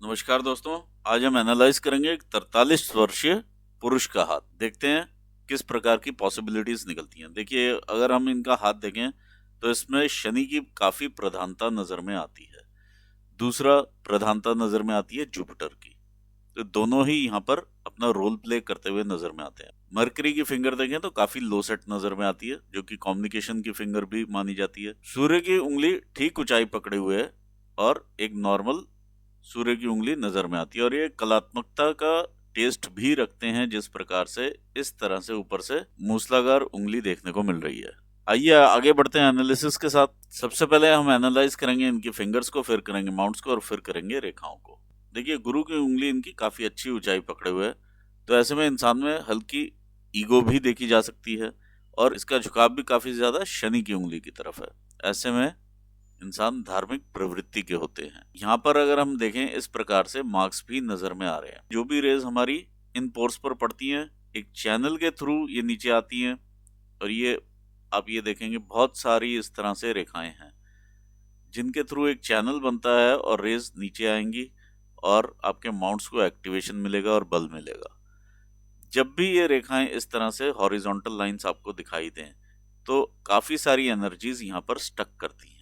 नमस्कार दोस्तों। आज हम एनालाइज करेंगे एक 43 वर्षीय पुरुष का हाथ। देखते हैं किस प्रकार की पॉसिबिलिटीज निकलती हैं। देखिए, अगर हम इनका हाथ देखें तो इसमें शनि की काफी प्रधानता नजर में आती है। दूसरा प्रधानता नजर में आती है जुपिटर की। तो दोनों ही यहाँ पर अपना रोल प्ले करते हुए नजर में आते हैं। मरकरी की फिंगर देखें तो काफी लो सेट नजर में आती है, जो कि कम्युनिकेशन की फिंगर भी मानी जाती है। सूर्य की उंगली ठीक ऊंचाई पकड़े हुए है और एक नॉर्मल सूर्य की उंगली नजर में आती है, और ये कलात्मकता का टेस्ट भी रखते हैं, जिस प्रकार से इस तरह से ऊपर से मूसलाधार उंगली देखने को मिल रही है। आइए आगे बढ़ते हैं एनालिसिस के साथ। सबसे पहले हम एनालाइज करेंगे इनकी फिंगर्स को, फिर करेंगे माउंट्स को और फिर करेंगे रेखाओं को। देखिए, गुरु की उंगली इनकी काफी अच्छी ऊंचाई पकड़े हुए है, तो ऐसे में इंसान में हल्की ईगो भी देखी जा सकती है और इसका झुकाव भी काफी ज्यादा शनि की उंगली की तरफ है। ऐसे में इंसान धार्मिक प्रवृत्ति के होते हैं। यहाँ पर अगर हम देखें, इस प्रकार से मार्क्स भी नजर में आ रहे हैं। जो भी रेज हमारी इन पोर्स पर पड़ती हैं, एक चैनल के थ्रू ये नीचे आती हैं, और ये आप ये देखेंगे बहुत सारी इस तरह से रेखाएं हैं जिनके थ्रू एक चैनल बनता है और रेज नीचे आएंगी और आपके माउंट्स को एक्टिवेशन मिलेगा और बल मिलेगा। जब भी ये रेखाएं इस तरह से हॉरिजॉन्टल लाइंस आपको दिखाई दें, तो काफी सारी एनर्जीज यहाँ पर स्टक करती हैं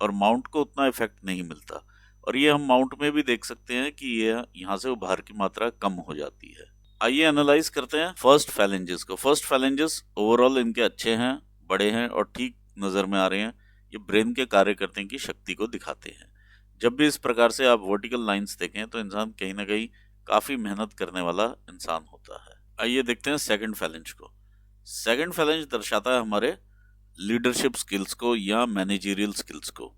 और माउंट को उतना इफेक्ट नहीं मिलता। और ये हम माउंट में भी देख सकते हैं कि ये यहाँ से उभार की मात्रा कम हो जाती है। आइए एनालाइज करते हैं फर्स्ट फैलेंजेस को। फर्स्ट फैलेंजेस ओवरऑल इनके अच्छे हैं, बड़े हैं और ठीक नजर में आ रहे हैं। ये ब्रेन के कार्य करने की शक्ति को दिखाते हैं। जब भी इस प्रकार से आप वर्टिकल लाइंस देखें तो इंसान कहीं ना कहीं काफी मेहनत करने वाला इंसान होता है। आइए देखते हैं सेकंड फैलेंज को। सेकंड फैलेंज दर्शाता है हमारे लीडरशिप स्किल्स को या मैनेजरियल स्किल्स को।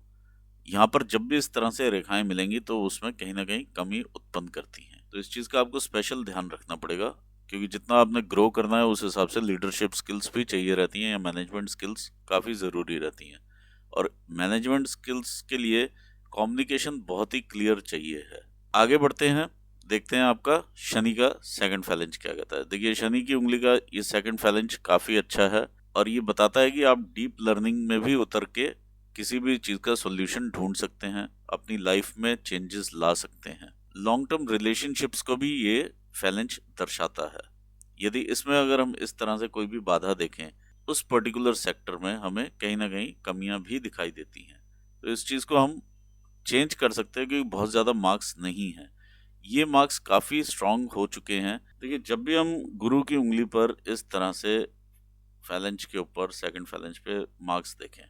यहाँ पर जब भी इस तरह से रेखाएं मिलेंगी तो उसमें कहीं ना कहीं कमी उत्पन्न करती हैं। तो इस चीज का आपको स्पेशल ध्यान रखना पड़ेगा, क्योंकि जितना आपने ग्रो करना है उस हिसाब से लीडरशिप स्किल्स भी चाहिए रहती हैं या मैनेजमेंट स्किल्स काफी जरूरी रहती हैं। और मैनेजमेंट स्किल्स के लिए कम्युनिकेशन बहुत ही क्लियर चाहिए है। आगे बढ़ते हैं, देखते हैं आपका शनि का सेकंड फैलेंज क्या कहता है। देखिए, शनि की उंगली का ये सेकंड फैलेंज काफी अच्छा है और ये बताता है कि आप डीप लर्निंग में भी उतर के किसी भी चीज का सॉल्यूशन ढूंढ सकते हैं, अपनी लाइफ में चेंजेस ला सकते हैं। लॉन्ग टर्म रिलेशनशिप्स को भी ये फैलेंज दर्शाता है। यदि इसमें अगर हम इस तरह से कोई भी बाधा देखें, उस पर्टिकुलर सेक्टर में हमें कहीं ना कहीं कमियां भी दिखाई देती हैं। तो इस चीज को हम चेंज कर सकते हैं, क्योंकि बहुत ज्यादा मार्क्स नहीं है, ये मार्क्स काफी स्ट्रांग हो चुके हैं। देखिए, जब भी हम गुरु की उंगली पर इस तरह से फैलेंज के ऊपर सेकंड फैलेंज पे मार्क्स देखें,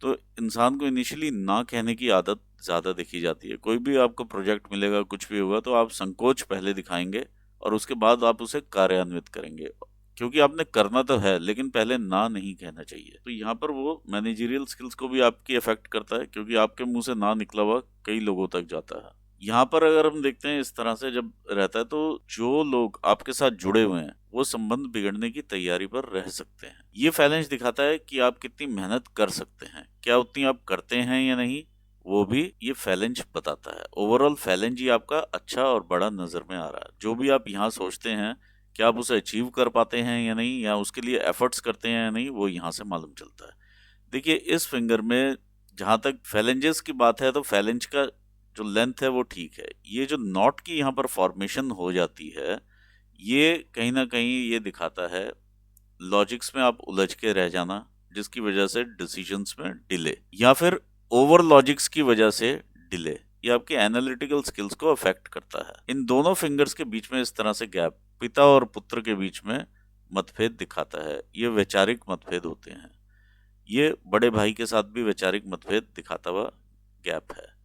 तो इंसान को इनिशियली ना कहने की आदत ज्यादा देखी जाती है। कोई भी आपको प्रोजेक्ट मिलेगा, कुछ भी होगा, तो आप संकोच पहले दिखाएंगे और उसके बाद आप उसे कार्यान्वित करेंगे, क्योंकि आपने करना तो है, लेकिन पहले ना नहीं कहना चाहिए। तो यहाँ पर वो मैनेजरियल स्किल्स को भी आपकी अफेक्ट करता है, क्योंकि आपके मुंह से ना निकला हुआ कई लोगों तक जाता है। यहाँ पर अगर हम देखते हैं इस तरह से जब रहता है, तो जो लोग आपके साथ जुड़े हुए हैं वो संबंध बिगड़ने की तैयारी पर रह सकते हैं। ये फैलेंस दिखाता है कि आप कितनी मेहनत कर सकते हैं, क्या उतनी आप करते हैं या नहीं, वो भी ये फैलेंज बताता है। ओवरऑल फैलेंज ही आपका अच्छा और बड़ा नजर में आ रहा है। जो भी आप यहाँ सोचते हैं, क्या आप उसे अचीव कर पाते हैं या नहीं, या उसके लिए एफर्ट्स करते हैं या नहीं, वो यहाँ से मालूम चलता है। देखिए, इस फिंगर में जहां तक फैलेंजेस की बात है, तो फैलेंज का जो लेंथ है वो ठीक है। ये जो नॉट की यहाँ पर फॉर्मेशन हो जाती है, ये कहीं ना कहीं ये दिखाता है लॉजिक्स में आप उलझ के रह जाना, जिसकी वजह से डिसीजंस में डिले, या फिर ओवर लॉजिक्स की वजह से डिले। ये आपके एनालिटिकल स्किल्स को अफेक्ट करता है। इन दोनों फिंगर्स के बीच में इस तरह से गैप पिता और पुत्र के बीच में मतभेद दिखाता है। ये वैचारिक मतभेद होते हैं। ये बड़े भाई के साथ भी वैचारिक मतभेद दिखाता हुआ गैप है।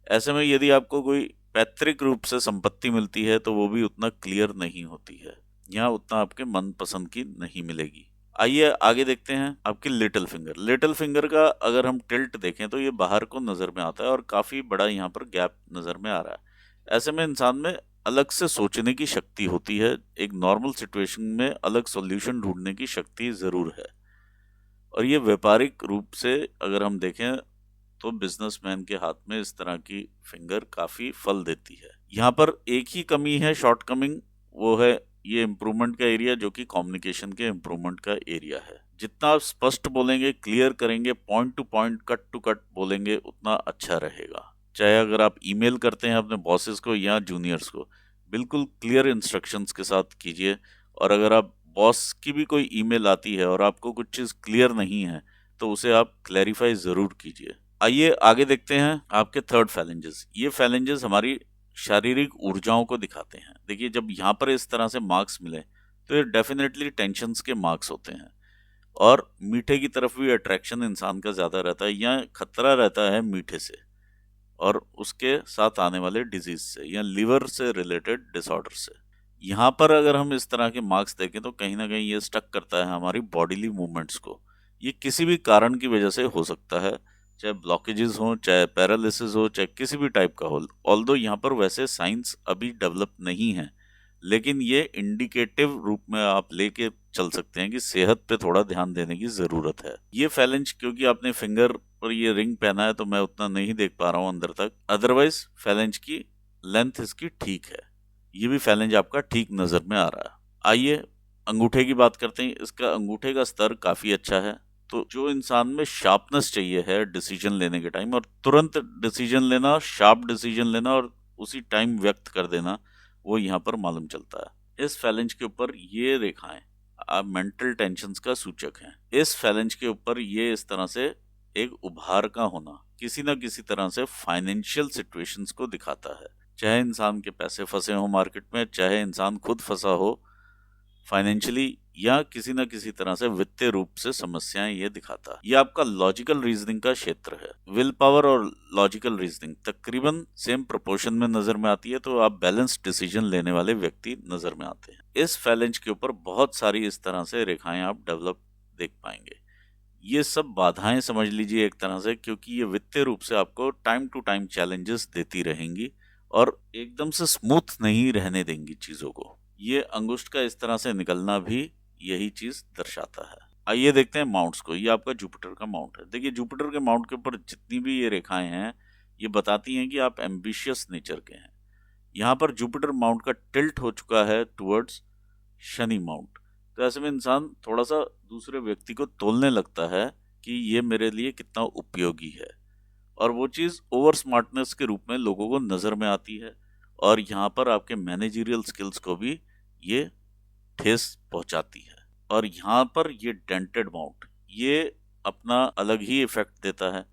ऐसे में यदि आपको कोई पैतृक रूप से संपत्ति मिलती है, तो वो भी उतना क्लियर नहीं होती है, यहाँ उतना आपके मन पसंद की नहीं मिलेगी। आइए आगे देखते हैं आपकी लिटिल फिंगर। लिटिल फिंगर का अगर हम टिल्ट देखें तो ये बाहर को नजर में आता है और काफी बड़ा यहाँ पर गैप नजर में आ रहा है। ऐसे में इंसान में अलग से सोचने की शक्ति होती है, एक नॉर्मल सिचुएशन में अलग सॉल्यूशन ढूंढने की शक्ति जरूर है। और ये व्यापारिक रूप से अगर हम देखें तो बिजनेसमैन के हाथ में इस तरह की फिंगर काफी फल देती है। यहाँ पर एक ही कमी है, शॉर्ट कमिंग, वो है ये इम्प्रूवमेंट का एरिया, जो कि कम्युनिकेशन के इम्प्रूवमेंट का एरिया है। जितना आप स्पष्ट बोलेंगे, क्लियर करेंगे, point to point, cut to cut बोलेंगे, उतना अच्छा रहेगा। चाहे अगर आप ईमेल करते हैं अपने बॉसेस को या जूनियर्स को, बिल्कुल क्लियर इंस्ट्रक्शंस के साथ कीजिए। और अगर आप बॉस की भी कोई ईमेल आती है और आपको कुछ चीज़ क्लियर नहीं है तो उसे आप क्लैरिफाई ज़रूर कीजिए। आइए आगे देखते हैं आपके थर्ड फैलेंजेस। ये फैलेंजेस हमारी शारीरिक ऊर्जाओं को दिखाते हैं। देखिए, जब यहाँ पर इस तरह से मार्क्स मिले तो ये डेफिनेटली टेंशन्स के मार्क्स होते हैं। और मीठे की तरफ भी अट्रैक्शन इंसान का ज़्यादा रहता है या खतरा रहता है मीठे से और उसके साथ आने वाले डिजीज से या लिवर से रिलेटेड डिसऑर्डर से। यहाँ पर अगर हम इस तरह के मार्क्स देखें तो कहीं ना कहीं ये स्टक करता है हमारी बॉडीली मूवमेंट्स को। ये किसी भी कारण की वजह से हो सकता है, चाहे ब्लॉकेजेस हो, चाहे पैरालिसिस हो, चाहे किसी भी टाइप का हो। ऑल्दो यहाँ पर वैसे साइंस अभी डेवलप नहीं है, लेकिन ये इंडिकेटिव रूप में आप लेके चल सकते हैं कि सेहत पे थोड़ा ध्यान देने की ज़रूरत है। ये फैलेंज, क्योंकि आपने फिंगर पर ये रिंग पहना है तो मैं उतना नहीं देख पा रहा हूँ अंदर तक, अदरवाइज फैलेंज की लेंथ इसकी ठीक है। ये भी फैलेंज आपका ठीक नज़र में आ रहा है। आइए अंगूठे की बात करते हैं। इसका अंगूठे का स्तर काफ़ी अच्छा है। तो जो इंसान में शार्पनेस चाहिए है डिसीजन लेने के टाइम, और तुरंत डिसीजन लेना, शार्प डिसीजन लेना और उसी टाइम व्यक्त कर देना, वो यहाँ पर मालूम चलता है। इस फैलेंज के ऊपर ये रेखाएं आप मेंटल टेंशन्स का सूचक हैं। इस फैलेंज के ऊपर ये इस तरह से एक उभार का होना किसी न किसी तरह से फाइनेंशियल सिचुएशंस को दिखाता है। चाहे इंसान के पैसे फंसे हो मार्केट में, चाहे इंसान खुद फंसा हो फाइनेंशियली, या किसी न किसी तरह से वित्तीय रूप से समस्याएं ये दिखाता है। ये आपका लॉजिकल रीजनिंग का क्षेत्र है। विल पावर और लॉजिकल रीजनिंग तकरीबन सेम प्रोपोर्शन में नजर में आती है, तो आप बैलेंस डिसीजन लेने वाले व्यक्ति नजर में आते हैं। इस फैलेंज के ऊपर बहुत सारी इस तरह से रेखाएं आप डेवलप देख पाएंगे। ये सब बाधाएं समझ लीजिए एक तरह से, क्योंकि ये वित्तीय रूप से आपको टाइम टू टाइम चैलेंजेस देती रहेंगी और एकदम से स्मूथ नहीं रहने देंगी चीजों को। ये अंगुष्ठ का इस तरह से निकलना भी यही चीज दर्शाता है। आइए देखते हैं माउंट्स को। ये आपका जुपिटर का माउंट है। देखिए, जुपिटर के माउंट के ऊपर जितनी भी ये रेखाएं हैं ये बताती हैं कि आप एम्बिशियस नेचर के हैं। यहाँ पर जुपिटर माउंट का टिल्ट हो चुका है टुवर्ड्स शनि माउंट। तो ऐसे में इंसान थोड़ा सा दूसरे व्यक्ति को तोलने लगता है कि ये मेरे लिए कितना उपयोगी है, और वो चीज़ ओवर स्मार्टनेस के रूप में लोगों को नज़र में आती है। और यहाँ पर आपके मैनेजरियल स्किल्स को भी ये ठेस पहुँचाती है। और यहाँ पर ये डेंटेड माउंट ये अपना अलग ही इफेक्ट देता है।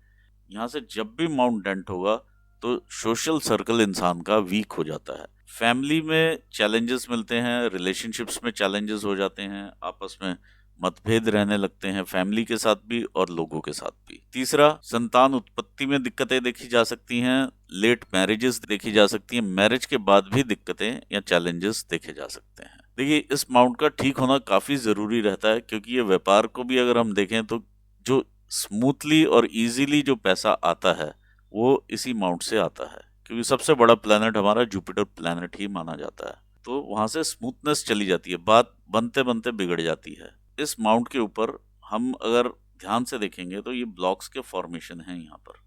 यहाँ से जब भी माउंट डेंट होगा तो सोशल सर्कल इंसान का वीक हो जाता है। फैमिली में चैलेंजेस मिलते हैं, रिलेशनशिप्स में चैलेंजेस हो जाते हैं, आपस में मतभेद रहने लगते हैं, फैमिली के साथ भी और लोगों के साथ भी। तीसरा, संतान उत्पत्ति में दिक्कतें देखी जा सकती हैं, लेट मैरिजेस देखी जा सकती हैं, मैरिज के बाद भी दिक्कतें या चैलेंजेस देखे जा सकते हैं। देखिए, इस माउंट का ठीक होना काफ़ी ज़रूरी रहता है, क्योंकि ये व्यापार को भी अगर हम देखें तो जो स्मूथली और इजीली जो पैसा आता है वो इसी माउंट से आता है, क्योंकि सबसे बड़ा प्लैनेट हमारा जुपिटर प्लैनेट ही माना जाता है। तो वहां से स्मूथनेस चली जाती है, बात बनते बनते बिगड़ जाती है। इस माउंट के ऊपर हम अगर ध्यान से देखेंगे तो ये ब्लॉक्स के फॉर्मेशन हैं यहाँ पर।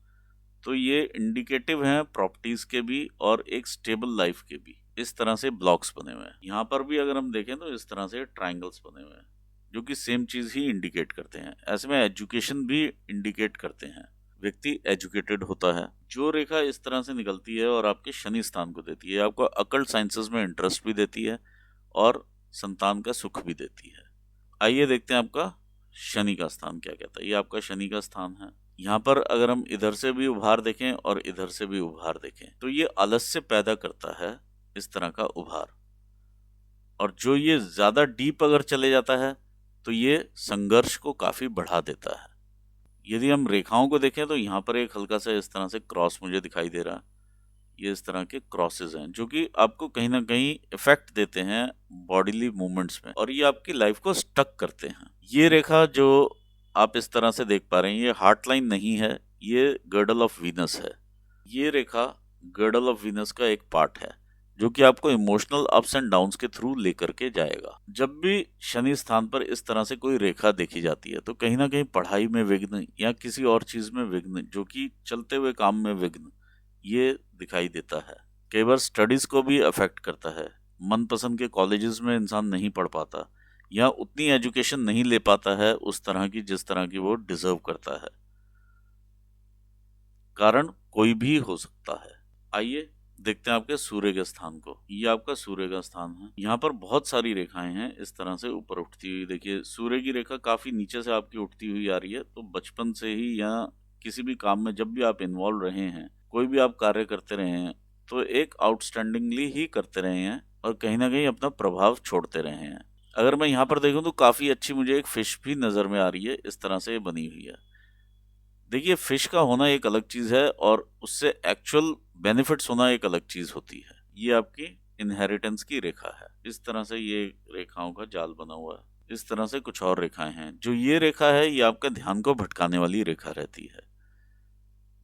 तो ये इंडिकेटिव हैं प्रॉपर्टीज के भी और एक स्टेबल लाइफ के भी। इस तरह से ब्लॉक्स बने हुए हैं। यहाँ पर भी अगर हम देखें तो इस तरह से ट्राइंगल्स बने हुए हैं जो कि सेम चीज ही इंडिकेट करते हैं। ऐसे में एजुकेशन भी इंडिकेट करते हैं, व्यक्ति एजुकेटेड होता है। जो रेखा इस तरह से निकलती है और आपके शनि स्थान को देती है, आपको अकल्ट साइंसेस में इंटरेस्ट भी देती है और संतान का सुख भी देती है। आइए देखते हैं आपका शनि का स्थान क्या कहता है। ये आपका शनि का स्थान है। यहाँ पर अगर हम इधर से भी उभार देखें और इधर से भी उभार देखें तो ये आलस्य पैदा करता है, इस तरह का उभार। और जो ये ज्यादा डीप अगर चले जाता है तो ये संघर्ष को काफी बढ़ा देता है। यदि हम रेखाओं को देखें तो यहाँ पर एक हल्का सा इस तरह से क्रॉस मुझे दिखाई दे रहा है। ये इस तरह के क्रॉसेस हैं जो कि आपको कहीं ना कहीं इफेक्ट देते हैं बॉडीली मूवमेंट्स में, और ये आपकी लाइफ को स्टक करते हैं। ये रेखा जो आप इस तरह से देख पा रहे हैं ये हार्ट लाइन नहीं है, ये गर्डल ऑफ वीनस है। ये रेखा गर्डल ऑफ वीनस का एक पार्ट है जो कि आपको इमोशनल अप्स एंड डाउन्स के थ्रू लेकर के जाएगा। जब भी शनि स्थान पर इस तरह से कोई रेखा देखी जाती है तो कहीं ना कहीं पढ़ाई में विघ्न या किसी और चीज में विघ्न, जो कि चलते हुए काम में विघ्न, ये दिखाई देता है। कई बार स्टडीज को भी अफेक्ट करता है। मनपसंद के कॉलेजेस में इंसान नहीं पढ़ पाता या उतनी एजुकेशन नहीं ले पाता है उस तरह की जिस तरह की वो डिजर्व करता है। कारण कोई भी हो सकता है। आइए देखते हैं आपके सूर्य के स्थान को। ये आपका सूर्य का स्थान है। यहाँ पर बहुत सारी रेखाएं हैं इस तरह से ऊपर उठती हुई। देखिए सूर्य की रेखा काफी नीचे से आपकी उठती हुई आ रही है। तो बचपन से ही या किसी भी काम में जब भी आप इन्वॉल्व रहे हैं, कोई भी आप कार्य करते रहे हैं, तो एक आउटस्टैंडिंगली ही करते रहे हैं और कहीं ना कहीं अपना प्रभाव छोड़ते रहे हैं। अगर मैं यहाँ पर देखूं तो काफी अच्छी मुझे एक फिश भी नजर में आ रही है, इस तरह से ये बनी हुई है। देखिए फिश का होना एक अलग चीज है और उससे एक्चुअल बेनिफिट्स होना एक अलग चीज होती है। ये आपकी इनहेरिटेंस की रेखा है। इस तरह से ये रेखाओं का जाल बना हुआ है। इस तरह से कुछ और रेखाएं हैं। जो ये रेखा है ये आपका ध्यान को भटकाने वाली रेखा रहती है।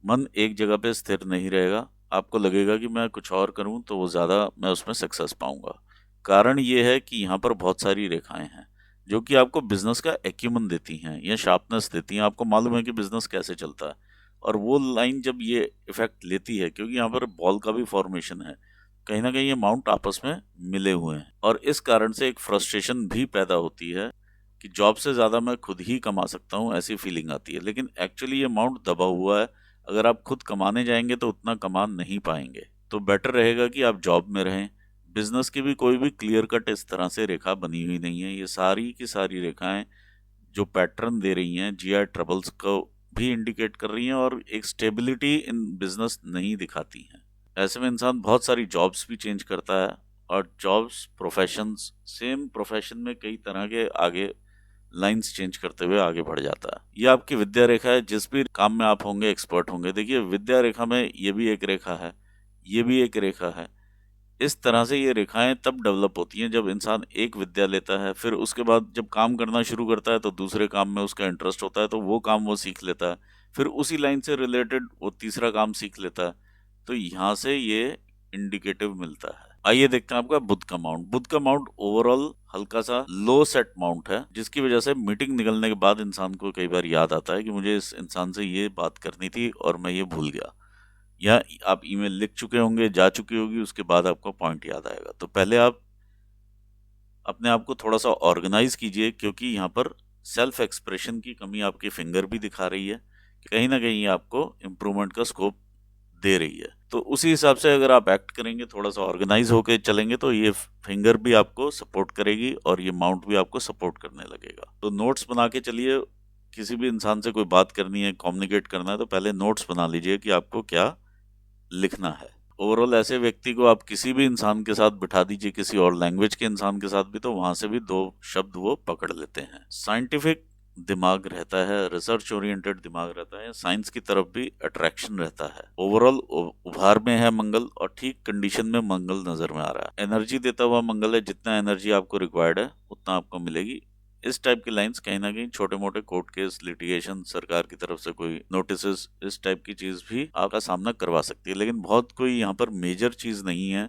मन एक जगह पे स्थिर नहीं रहेगा। आपको लगेगा कि मैं कुछ और करूं तो वो ज्यादा मैं उसमें सक्सेस पाऊंगा। कारण ये है कि यहाँ पर बहुत सारी रेखाएं हैं जो कि आपको बिजनेस का एक्यूमन देती हैं या शार्पनेस देती हैं। आपको मालूम है कि बिजनेस कैसे चलता है। और वो लाइन जब ये इफेक्ट लेती है, क्योंकि यहाँ पर बॉल का भी फॉर्मेशन है, कहीं ना कहीं ये माउंट आपस में मिले हुए हैं और इस कारण से एक फ्रस्ट्रेशन भी पैदा होती है कि जॉब से ज्यादा मैं खुद ही कमा सकता हूँ, ऐसी फीलिंग आती है। लेकिन एक्चुअली ये माउंट दबा हुआ है। अगर आप खुद कमाने जाएंगे तो उतना कमा नहीं पाएंगे। तो बेटर रहेगा कि आप जॉब में रहें। बिजनेस की भी कोई भी क्लियर कट इस तरह से रेखा बनी हुई नहीं है। ये सारी की सारी रेखाएं जो पैटर्न दे रही हैं जीआई ट्रबल्स को भी इंडिकेट कर रही हैं और एक स्टेबिलिटी इन बिजनेस नहीं दिखाती हैं। ऐसे में इंसान बहुत सारी जॉब्स भी चेंज करता है और जॉब्स प्रोफेशंस, सेम प्रोफेशन में कई तरह के आगे लाइंस चेंज करते हुए आगे बढ़ जाता है। ये आपकी विद्या रेखा है। जिस भी काम में आप होंगे एक्सपर्ट होंगे। देखिए विद्या रेखा में ये भी एक रेखा है, ये भी एक रेखा है। इस तरह से ये रेखाएं तब डेवलप होती हैं जब इंसान एक विद्या लेता है, फिर उसके बाद जब काम करना शुरू करता है तो दूसरे काम में उसका इंटरेस्ट होता है तो वो काम वो सीख लेता है, फिर उसी लाइन से रिलेटेड वो तीसरा काम सीख लेता है। तो यहाँ से ये इंडिकेटिव मिलता है। आइए देखते हैं आपका बुध का माउंट। बुध का माउंट ओवरऑल हल्का सा लो सेट माउंट है, जिसकी वजह से मीटिंग निकलने के बाद इंसान को कई बार याद आता है कि मुझे इस इंसान से ये बात करनी थी और मैं ये भूल गया। या आप ईमेल लिख चुके होंगे, जा चुकी होगी, उसके बाद आपको पॉइंट याद आएगा। तो पहले आप अपने आप को थोड़ा सा ऑर्गेनाइज कीजिए, क्योंकि यहाँ पर सेल्फ एक्सप्रेशन की कमी आपकी फिंगर भी दिखा रही है। कहीं ना कहीं आपको इम्प्रूवमेंट का स्कोप दे रही है। तो उसी हिसाब से अगर आप एक्ट करेंगे, थोड़ा सा ऑर्गेनाइज होकर चलेंगे, तो ये फिंगर भी आपको सपोर्ट करेगी और ये माउंट भी आपको सपोर्ट करने लगेगा। तो नोट्स बना के चलिए। किसी भी इंसान से कोई बात करनी है, कम्युनिकेट करना है, तो पहले नोट्स बना लीजिए कि आपको क्या लिखना है। ओवरऑल ऐसे व्यक्ति को आप किसी भी इंसान के साथ बिठा दीजिए, किसी और लैंग्वेज के इंसान के साथ भी, तो वहां से भी दो शब्द वो पकड़ लेते हैं। साइंटिफिक दिमाग रहता है, रिसर्च ओरिएंटेड दिमाग रहता है, साइंस की तरफ भी अट्रैक्शन रहता है। ओवरऑल उभार में है मंगल और ठीक कंडीशन में मंगल नजर में आ रहा है। एनर्जी देता हुआ मंगल है। जितना एनर्जी आपको रिक्वायर्ड है उतना आपको मिलेगी। इस टाइप की लाइंस कहीं ना कहीं छोटे मोटे कोर्ट केस, लिटिगेशन, सरकार की तरफ से कोई नोटिस, इस टाइप की चीज भी आपका सामना करवा सकती है। लेकिन बहुत कोई यहाँ पर मेजर चीज नहीं है,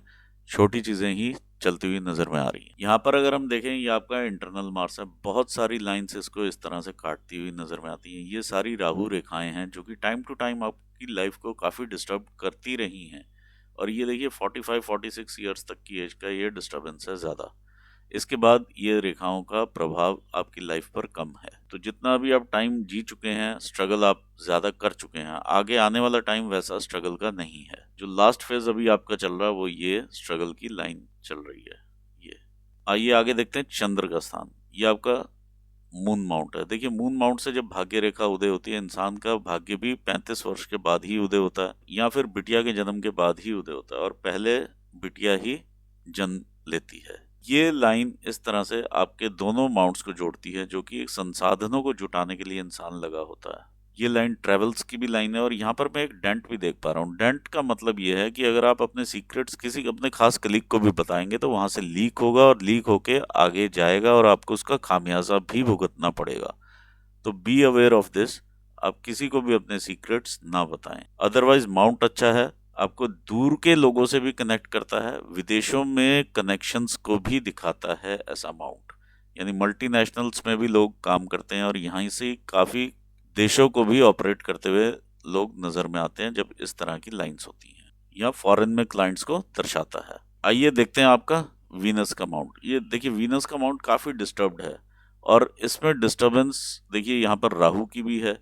छोटी चीजें ही चलती हुई नजर में आ रही है। यहाँ पर अगर हम देखें, ये आपका इंटरनल मार्स है। बहुत सारी लाइंस इसको इस तरह से काटती हुई नजर में आती हैं। ये सारी राहु रेखाएं हैं जो कि टाइम टू टाइम आपकी लाइफ को काफी डिस्टर्ब करती रही हैं। और ये देखिए 45-46 ईयर्स तक की एज का ये डिस्टर्बेंस है ज्यादा। इसके बाद ये रेखाओं का प्रभाव आपकी लाइफ पर कम है। तो जितना भी आप टाइम जी चुके हैं, स्ट्रगल आप ज्यादा कर चुके हैं, आगे आने वाला टाइम वैसा स्ट्रगल का नहीं है। जो लास्ट फेज अभी आपका चल रहा है वो ये स्ट्रगल की लाइन चल रही है। ये आइए आगे देखते हैं चंद्र का स्थान। ये आपका मून माउंट है। देखिए मून माउंट से जब भाग्य रेखा उदय होती है, इंसान का भाग्य भी 35 वर्ष के बाद ही उदय होता है, या फिर बिटिया के जन्म के बाद ही उदय होता है, और पहले बिटिया ही जन्म लेती है। ये लाइन इस तरह से आपके दोनों माउंट्स को जोड़ती है, जो कि संसाधनों को जुटाने के लिए इंसान लगा होता है। ये लाइन ट्रेवल्स की भी लाइन है। और यहाँ पर मैं एक डेंट भी देख पा रहा हूँ। डेंट का मतलब ये है कि अगर आप अपने सीक्रेट्स किसी अपने खास कलीग को भी बताएंगे तो वहां से लीक होगा और लीक होके आगे जाएगा और आपको उसका खामियाजा भी भुगतना पड़ेगा। तो बी अवेयर ऑफ दिस। आप किसी को भी अपने सीक्रेट्स ना बताएं। अदरवाइज माउंट अच्छा है, आपको दूर के लोगों से भी कनेक्ट करता है, विदेशों में कनेक्शंस को भी दिखाता है ऐसा माउंट। यानी मल्टीनेशनल्स में भी लोग काम करते हैं और यहाँ से काफी देशों को भी ऑपरेट करते हुए लोग नजर में आते हैं जब इस तरह की लाइंस होती हैं। या फॉरेन में क्लाइंट्स को दर्शाता है। आइए देखते हैं आपका वीनस का माउंट। ये देखिए वीनस का माउंट काफी डिस्टर्ब्ड है और इसमें डिस्टरबेंस देखिए यहाँ पर राहु की भी है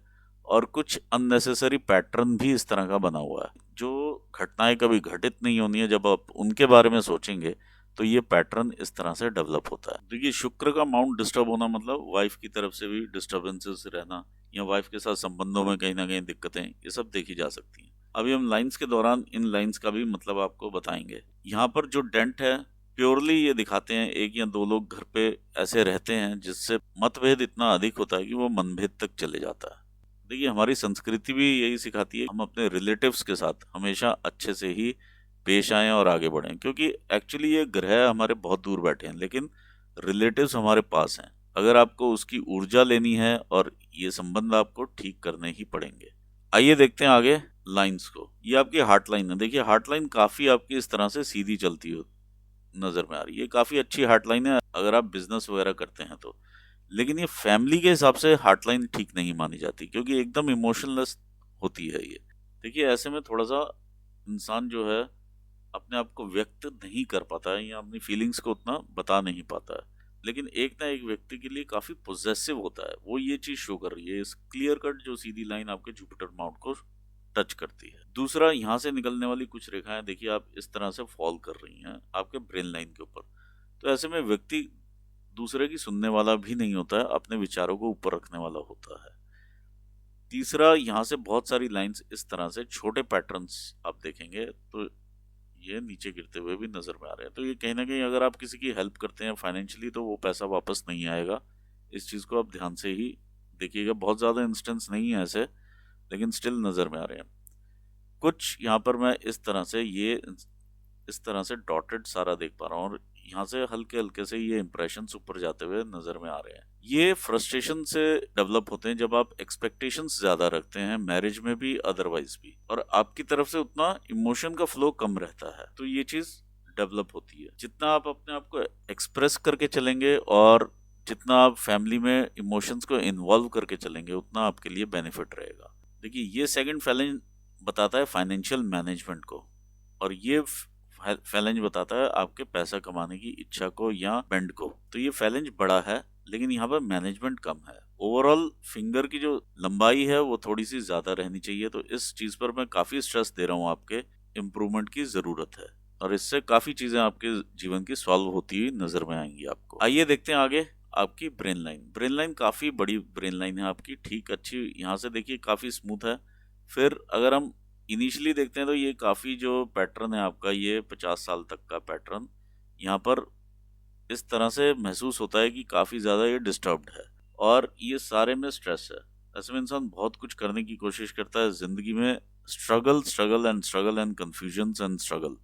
और कुछ अननेसेसरी पैटर्न भी इस तरह का बना हुआ है जो घटनाएं कभी घटित नहीं होनी है। जब आप उनके बारे में सोचेंगे तो ये पैटर्न इस तरह से डेवलप होता है। देखिए, शुक्र का माउंट डिस्टर्ब होना मतलब वाइफ की तरफ से भी डिस्टर्बेंसेस रहना या वाइफ के साथ संबंधों में कहीं ना कहीं दिक्कतें, ये सब देखी जा सकती हैं। अभी हम लाइंस के दौरान इन लाइंस का भी मतलब आपको बताएंगे। यहाँ पर जो डेंट है प्योरली ये दिखाते हैं एक या दो लोग घर पे ऐसे रहते हैं जिससे मतभेद इतना अधिक होता है कि वो मनभेद तक चले जाता है। देखिए, हमारी संस्कृति भी यही सिखाती है हम अपने रिलेटिव्स के साथ हमेशा अच्छे से ही पेश आएं और आगे बढ़ें, क्योंकि एक्चुअली ये ग्रह हमारे बहुत दूर बैठे हैं लेकिन रिलेटिव्स हमारे पास हैं। अगर आपको उसकी ऊर्जा लेनी है और ये संबंध आपको ठीक करने ही पड़ेंगे। आइए देखते हैं आगे लाइंस को। ये आपकी हार्ट लाइन है। देखिए, हार्ट लाइन काफी आपकी इस तरह से सीधी चलती हो नजर में आ रही है। ये काफी अच्छी हार्ट लाइन है अगर आप बिजनेस वगैरह करते हैं तो। लेकिन ये फैमिली के हिसाब से हार्ट लाइन ठीक नहीं मानी जाती क्योंकि एकदम इमोशनलेस होती है ये। देखिए, ऐसे में थोड़ा सा इंसान जो है अपने आप को व्यक्त नहीं कर पाता है या अपनी फीलिंग्स को उतना बता नहीं पाता है। लेकिन एक ना एक व्यक्ति के लिए काफी पोजेसिव होता है, वो ये चीज शो कर रही है। इस क्लियर कट जो सीधी लाइन आपके जुपिटर माउंट को टच करती है। दूसरा, यहाँ से निकलने वाली कुछ रेखाएं देखिए आप इस तरह से फॉल कर रही हैं आपके ब्रेन लाइन के ऊपर। तो ऐसे में व्यक्ति दूसरे की सुनने वाला भी नहीं होता है, अपने विचारों को ऊपर रखने वाला होता है। तीसरा, यहाँ से बहुत सारी लाइंस इस तरह से छोटे पैटर्न्स आप देखेंगे तो ये नीचे गिरते हुए भी नजर में आ रहे हैं। तो ये कहीं ना कहीं अगर आप किसी की हेल्प करते हैं फाइनेंशियली तो वो पैसा वापस नहीं आएगा। इस चीज को आप ध्यान से ही देखिएगा। बहुत ज्यादा इंस्टेंस नहीं है ऐसे, लेकिन स्टिल नजर में आ रहे हैं कुछ। यहाँ पर मैं इस तरह से इस तरह से डॉटेड सारा देख पा रहा हूँ और यहाँ से हल्के हल्के से ये इंप्रेशंस ऊपर जाते हुए नजर में आ रहे हैं। ये फ्रस्ट्रेशन से डेवलप होते हैं जब आप एक्सपेक्टेशंस ज्यादा रखते हैं, मैरिज में भी अदरवाइज भी, और आपकी तरफ से उतना इमोशन का फ्लो कम रहता है, तो ये चीज डेवलप होती है। जितना आप अपने आप को एक्सप्रेस करके चलेंगे और जितना आप फैमिली में इमोशंस को इन्वॉल्व करके चलेंगे उतना आपके लिए बेनिफिट रहेगा। देखिए, ये सेकंड फैलेंज बताता है फाइनेंशियल मैनेजमेंट को और ये फैलेंज बताता है आपके पैसा कमाने की इच्छा को या बेंड को। तो ये फैलेंज बड़ा है लेकिन यहाँ पर मैनेजमेंट कम है। ओवरऑल फिंगर की जो लंबाई है वो थोड़ी सी ज्यादा रहनी चाहिए। तो इस चीज पर मैं काफी स्ट्रेस दे रहा हूँ, आपके इम्प्रूवमेंट की जरूरत है और इससे काफी चीजें आपके जीवन की सॉल्व होती हुई नजर में आएंगी आपको। आइए देखते हैं आगे आपकी ब्रेन लाइन। ब्रेन लाइन काफी बड़ी ब्रेन लाइन है आपकी, ठीक अच्छी। यहाँ से देखिए काफी स्मूथ है। फिर अगर हम इनिशियली देखते हैं तो ये काफ़ी जो पैटर्न है आपका, ये 50 साल तक का पैटर्न यहाँ पर इस तरह से महसूस होता है कि काफ़ी ज़्यादा ये डिस्टर्ब्ड है और ये सारे में स्ट्रेस है। ऐसे में इंसान बहुत कुछ करने की कोशिश करता है ज़िंदगी में, struggle struggle and struggle and confusions and struggle,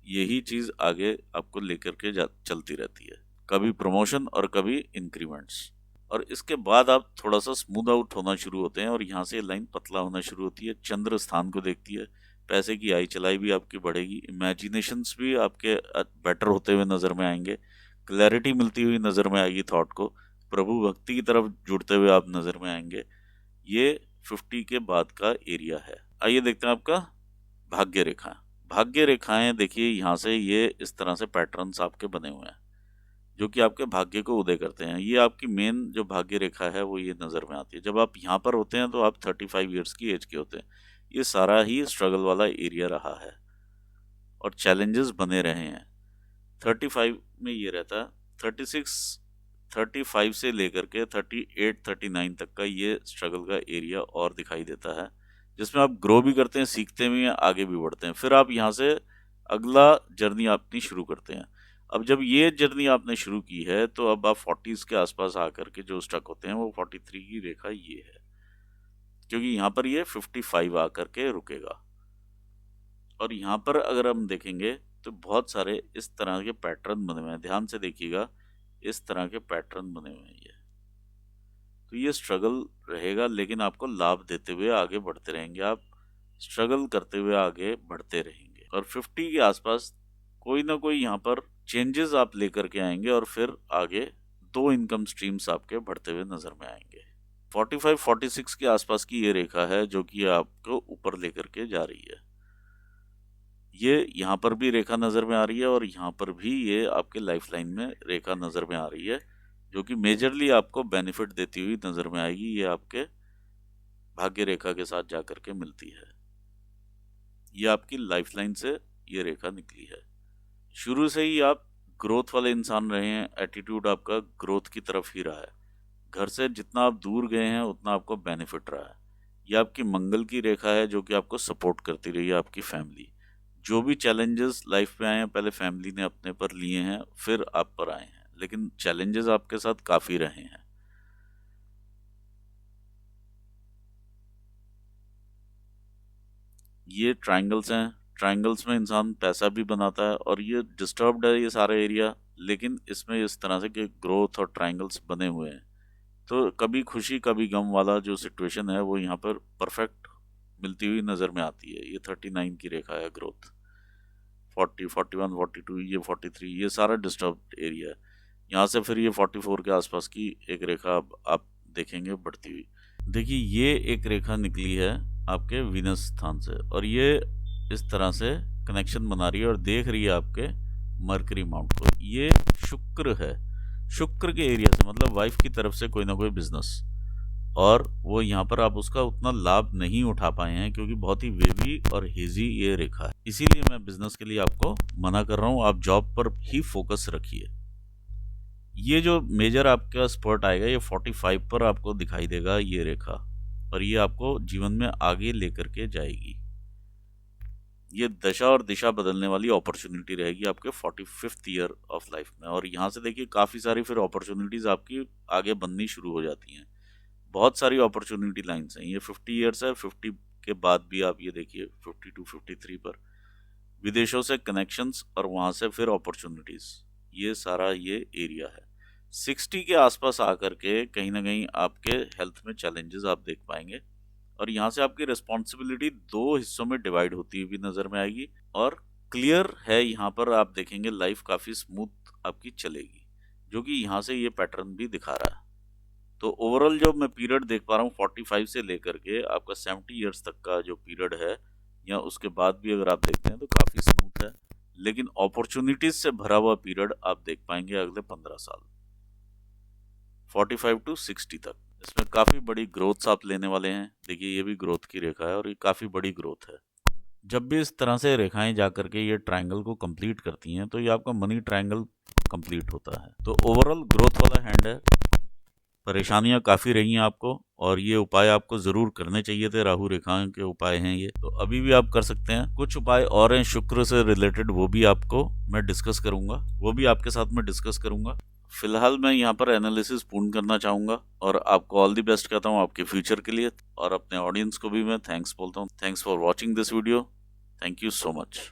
यही चीज़ आगे आपको लेकर के चलती रहती है। कभी प्रमोशन और कभी इंक्रीमेंट्स, और इसके बाद आप थोड़ा सा स्मूथ आउट होना शुरू होते हैं और यहाँ से लाइन पतला होना शुरू होती है। चंद्र स्थान को देखती है, पैसे की आई चलाई भी आपकी बढ़ेगी, इमेजिनेशंस भी आपके बेटर होते हुए नजर में आएंगे, क्लैरिटी मिलती हुई नजर में आएगी थॉट को, प्रभु भक्ति की तरफ जुड़ते हुए आप नजर में आएंगे। ये 50 के बाद का एरिया है। आइए देखते हैं आपका भाग्य रेखा। भाग्य रेखाएं देखिए यहाँ से ये इस तरह से पैटर्न्स आपके बने हुए हैं जो कि आपके भाग्य को उदय करते हैं। ये आपकी मेन जो भाग्य रेखा है वो ये नज़र में आती है। जब आप यहाँ पर होते हैं तो आप 35 ईयर्स की एज के होते हैं। ये सारा ही स्ट्रगल वाला एरिया रहा है और चैलेंजेस बने रहे हैं। 35 में ये रहता है, 35 से लेकर के 39 तक का ये स्ट्रगल का एरिया और दिखाई देता है, जिसमें आप ग्रो भी करते हैं, सीखते भी हैं, आगे भी बढ़ते हैं। फिर आप यहाँ से अगला जर्नी अपनी शुरू करते हैं। अब जब ये जर्नी आपने शुरू की है तो अब आप 40s के आसपास आकर के जो स्टक होते हैं वो 43 की रेखा ये है, क्योंकि यहाँ पर ये 55 आकर के रुकेगा। और यहाँ पर अगर हम देखेंगे तो बहुत सारे इस तरह के पैटर्न बने हुए हैं, ध्यान से देखिएगा, इस तरह के पैटर्न बने हुए हैं ये। तो ये स्ट्रगल रहेगा लेकिन आपको लाभ देते हुए आगे बढ़ते रहेंगे, आप स्ट्रगल करते हुए आगे बढ़ते रहेंगे। और 50 के आसपास कोई ना कोई यहाँ पर चेंजेस आप लेकर के आएंगे और फिर आगे 2 इनकम स्ट्रीम्स आपके बढ़ते हुए नजर में आएंगे। 45-46 के आसपास की ये रेखा है जो कि आपको ऊपर लेकर के जा रही है। ये यहाँ पर भी रेखा नजर में आ रही है और यहाँ पर भी ये आपके लाइफ लाइन में रेखा नजर में आ रही है जो कि मेजरली आपको बेनिफिट देती हुई नजर में आएगी। ये आपके भाग्य रेखा के साथ जाकर के मिलती है। ये आपकी लाइफलाइन से ये रेखा निकली है। शुरू से ही आप ग्रोथ वाले इंसान रहे हैं, एटीट्यूड आपका ग्रोथ की तरफ ही रहा है। घर से जितना आप दूर गए हैं उतना आपको बेनिफिट रहा है। ये आपकी मंगल की रेखा है जो कि आपको सपोर्ट करती रही है, आपकी फैमिली। जो भी चैलेंजेस लाइफ में आए हैं पहले फैमिली ने अपने पर लिए हैं, फिर आप पर आए हैं, लेकिन चैलेंजेस आपके साथ काफ़ी रहे हैं। ये ट्रायंगल्स हैं, ट्रायंगल्स में इंसान पैसा भी बनाता है, और ये डिस्टर्ब्ड है ये सारा एरिया, लेकिन इसमें इस तरह से कि ग्रोथ और ट्रायंगल्स बने हुए हैं, तो कभी खुशी कभी गम वाला जो सिचुएशन है वो यहाँ पर परफेक्ट मिलती हुई नज़र में आती है। ये 39 की रेखा है ग्रोथ, 40, 41, 42, ये 43, ये सारा डिस्टर्ब एरिया है। यहाँ से फिर ये 44 के आसपास की एक रेखा आप देखेंगे बढ़ती हुई। देखिए ये एक रेखा निकली है आपके वीनस स्थान से, और ये इस तरह से कनेक्शन बना रही है और देख रही है आपके मरकरी माउंट को। ये शुक्र है, शुक्र के एरिया से, मतलब वाइफ की तरफ से कोई ना कोई बिजनेस, और वो यहाँ पर आप उसका उतना लाभ नहीं उठा पाए हैं क्योंकि बहुत ही वेवी और हेजी ये रेखा है। इसीलिए मैं बिजनेस के लिए आपको मना कर रहा हूँ, आप जॉब पर ही फोकस रखिए। ये जो मेजर आपका स्पर्ट आएगा ये 45 पर आपको दिखाई देगा ये रेखा, और ये आपको जीवन में आगे लेकर के जाएगी। ये दशा और दिशा बदलने वाली अपॉर्चुनिटी रहेगी आपके 45th ईयर ऑफ लाइफ में, और यहाँ से देखिए काफ़ी सारी फिर अपॉर्चुनिटीज़ आपकी आगे बननी शुरू हो जाती हैं। बहुत सारी अपॉर्चुनिटी लाइन्स हैं। ये 50 ईयर्स है, 50 के बाद भी आप ये देखिए 52, 53 पर विदेशों से कनेक्शंस और वहाँ से फिर अपॉर्चुनिटीज़, ये सारा ये एरिया है। 60 के आसपास आकर के कहीं ना कहीं आपके हेल्थ में चैलेंजेस आप देख पाएंगे, और यहाँ से आपकी रिस्पॉन्सिबिलिटी दो हिस्सों में डिवाइड होती हुई नज़र में आएगी, और क्लियर है यहाँ पर आप देखेंगे लाइफ काफ़ी स्मूथ आपकी चलेगी, जो कि यहाँ से ये पैटर्न भी दिखा रहा है। तो ओवरऑल जो मैं पीरियड देख पा रहा हूँ 45 से लेकर के आपका 70 ईयर्स तक का जो पीरियड है, या उसके बाद भी अगर आप देखते हैं तो काफ़ी स्मूथ है, लेकिन अपॉर्चुनिटीज से भरा हुआ पीरियड आप देख पाएंगे अगले 15 साल, 45 टू 60 तक। इसमें काफ़ी बड़ी ग्रोथ्स आप लेने वाले हैं। देखिए ये भी ग्रोथ की रेखा है और ये काफ़ी बड़ी ग्रोथ है। जब भी इस तरह से रेखाएं जा करके ये ट्रायंगल को कंप्लीट करती हैं तो ये आपका मनी ट्रायंगल कंप्लीट होता है। तो ओवरऑल ग्रोथ वाला हैंड है। परेशानियां काफ़ी रही हैं आपको, और ये उपाय आपको ज़रूर करने चाहिए थे। राहु रेखाओं के उपाय हैं ये, तो अभी भी आप कर सकते हैं। कुछ उपाय और हैं शुक्र से रिलेटेड, वो भी आपको मैं डिस्कस करूंगा, वो भी आपके साथ में डिस्कस करूंगा। फिलहाल मैं यहाँ पर एनालिसिस पूर्ण करना चाहूँगा, और आपको ऑल दी बेस्ट कहता हूँ आपके फ्यूचर के लिए, और अपने ऑडियंस को भी मैं थैंक्स बोलता हूँ। Thanks for watching this video. Thank you so much.